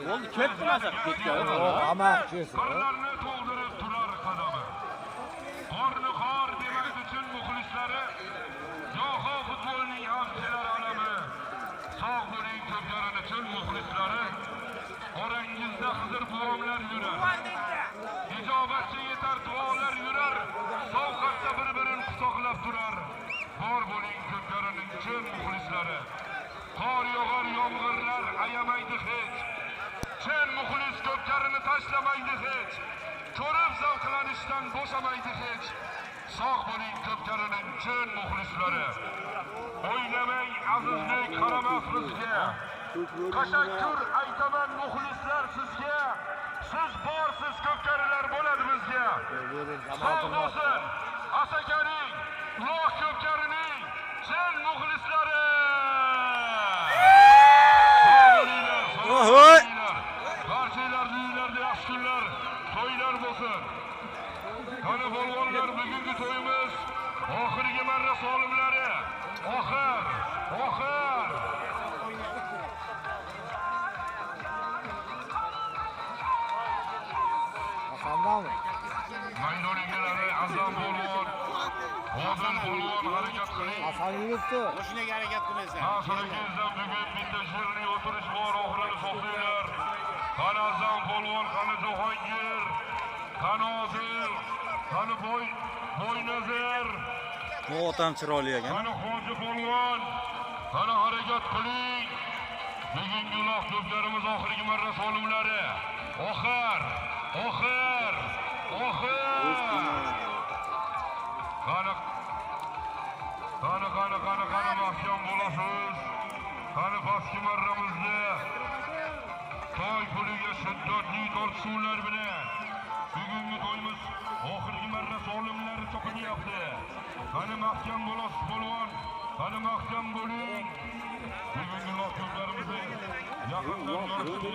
Oldu ketdi masa ketdi. Ama şeysi. Qirlarni to'ldirib turar qadami. Qorni qor demak uchun muxlislari, Yo'qo futbolning avchilar olami. Sog' bo'ling ko'pkarin uchun muxlislari. Orangizda Xizr buvomlar yurar. Ijobatchi yetar duolar yurar. Sovqatda bir-birini quchoqlab turar. Bor bo'ling ko'pkarin uchun muxlislari. Qor yog'ar yomg'irlar ayamaydi hech. Chin muxlis ko'pkarini tashlamaydi hech. Ko'rib zavqlanishdan bo'shamaydi hech. Sog' bo'ling ko'pkarining chin muxlislari. O'ylamang azizlik qaramas bizga. Tashakkur aytaman muxlislar sizga. Siz borsiz ko'pkarilar bo'ladi bizga. Sog' bo'lsin Asakaning, Uloq ko'pkarining chin muxlislari. Voy! Barchalarning uylarida yaxshi kunlar, to'ylar bo'lsin. Qani polvonlar, bugungi to'yimiz oxirgi marra solimlari. Oxir. Hasandanmi? Maydon egalari Azam polvon, Odil polvon harakat qiling. Hasan yuribdi. Mashinaga harakat qilmaysan. Hasaningizdan bugun bitta shirniy o'tirish bor, oxirini so'qinglar. Qani Azam polvon, qani Jahongir, qani Odil, qani Boynazar. Otam chiroyli ekan. Qani Hoji polvon, qani harakat qiling. Bugungi uloq ko'plarimiz oxirgi marra solimlari. Oxir. Qani mahkam bo'lasiz. Qani pastki marramizda to'y puliga shiddatli tortishuvlar bilan bugungi to'yimiz oxirgi marra solimlari chopinyapti. Qani mahkam bo'lasiz polvon. Qani mahkam bo'ling. Bugungi uloq ko'plarimizni yaqindan ko'rishni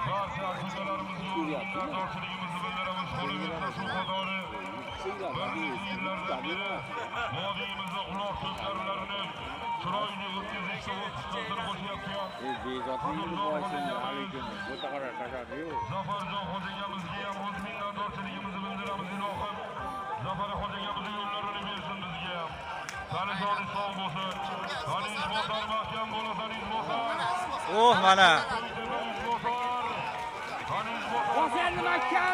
barcha azizalarimizni minnatdorchiligimizni bildiramiz. Qo'limizda suv qatori bir necha yillardan beri vodiyimizda uloq ko'pkarilarini chiroyli o'tkazishga o'z hissasini qo'shyapti. Zafarjon xo'jagamizga ham o'z minnatdorchiligimizni bildiramiz. Ilohim Zafar xo'jagamizning yo'llarini bersin bizga ham. Qani joni sog' bo'lsin. Qani izbotar mahkam bo'lasan izbotar. Mana. Qani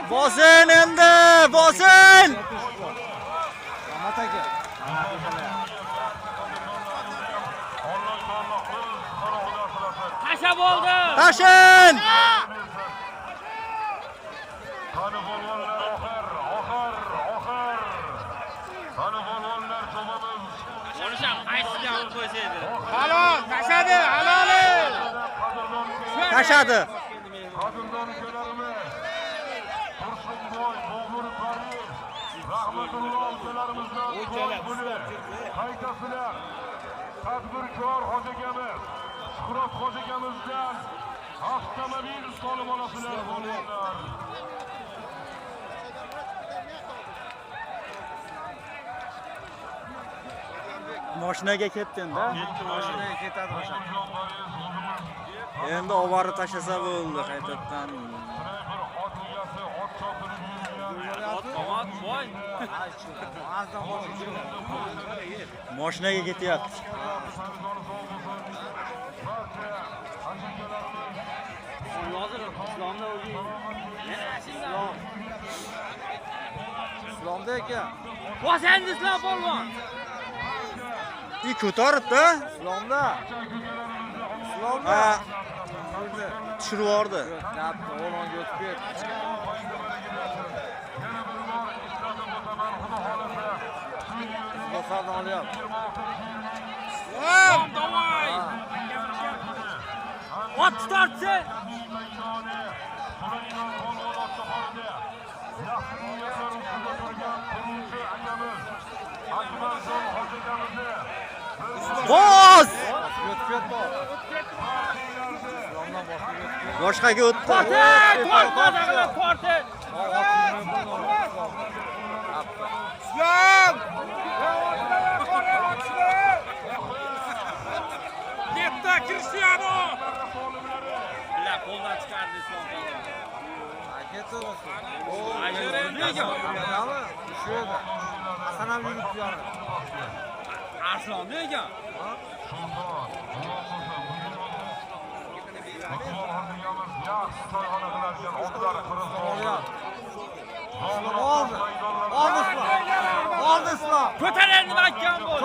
Bosin endi, bosin. Rahmat aka. Tasha bo'ldi. Tashin! Qani polvonlar oxir. Qani polvonlar tomamiz. O'lisham qaysiga olib qo'ysa edi. Halol, tashadi, haloli. Tashadi. Qadrdon ukalarimiz Tursunboy, Bobur Farid, rahmatulloh ukalarimizdan to'y puli qaytasilar. Tadbirkor xo'jagamiz Shuhrat xo'jagamizdan avtomobil solim olasizlar polvonlar. Mashinaga ketdi-da. Mashinaga ketadi o'sha. Endi oborib tashlasa bo'ldi qaytadan. Voy. Azdan boshqa. Mashinaga ketyapti. Hozir islomda o'zi. Islomda ekan. Bosangiz islom polvon. Ko'taribdi. Islomda. Ha. Tushirib yubordi. Gapni o'g'longa o'tib ketdi. Bosardan olyapti. Davay. Ot tortsa. Boz! O'tib ketdi. Islomdan Boshqaga o'tdi. Tortdi. Islom! Yetti Cristiano. Qo'ldan chiqardi Islom polvon. Ketdi o'zi. Nega? Yami? Shu edi. Hasan ham yurib yordi. Arslon nega? Oldi. Oldi Islom. Oldi Islom. Ko'tarildi mahkam bo'l.